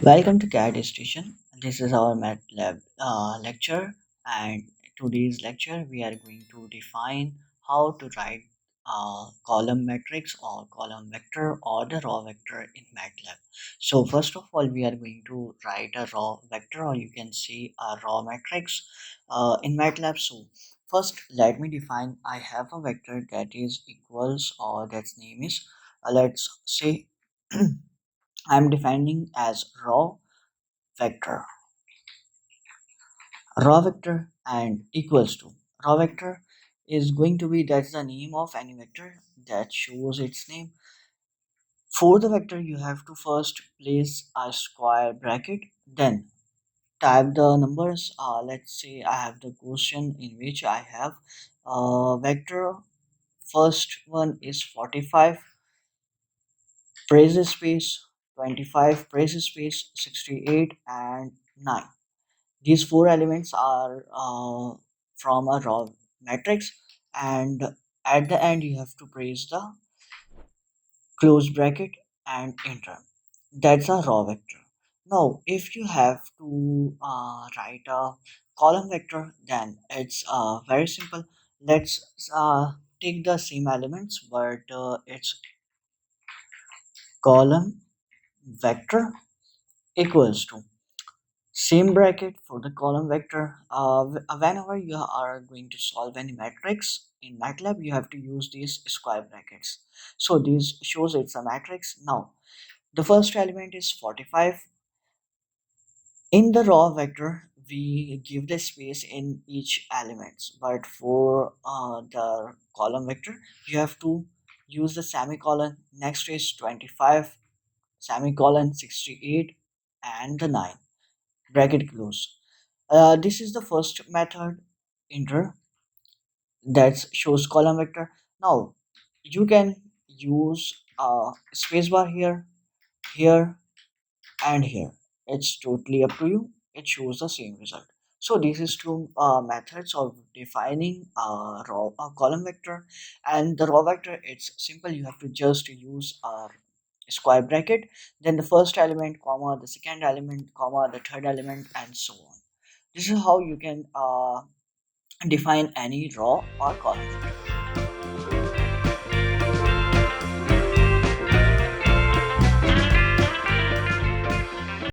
Welcome to CAD Station. This is our MATLAB lecture, and today's lecture we are going to define how to write column matrix or column vector or the raw vector in MATLAB. So first of all, we are going to write a raw vector, or you can see a raw matrix in MATLAB. So first, let me define. I have a vector that is equals or that's name is let's say I'm defining as raw vector and equals to raw vector is going to be that's the name of any vector that shows its name. For the vector you have to first place a square bracket, then type the numbers. Let's say I have the question in which I have vector. First one is 45 braces space, 25 braces space, 68 and 9. These four elements are from a raw matrix, and at the end you have to place the close bracket and enter. That's a raw vector. Now, if you have to write a column vector, then it's very simple. Let's take the same elements, but it's column vector equals to same bracket for the column vector. Whenever you are going to solve any matrix in MATLAB, you have to use these square brackets. So this shows it's a matrix. Now, the first element is 45. In the raw vector, we give the space in each element. But for the column vector, you have to use the semicolon. Next is 25, semicolon 68, and the 9. Bracket close. This is the first method, enter, that shows column vector. Now you can use spacebar here, here, and here. It's totally up to you. It shows the same result. So this is two methods of defining raw column vector, and the raw vector. It's simple. You have to just use a square bracket, then the first element, comma, the second element, comma, the third element, and so on. This is how you can define any raw or column vector.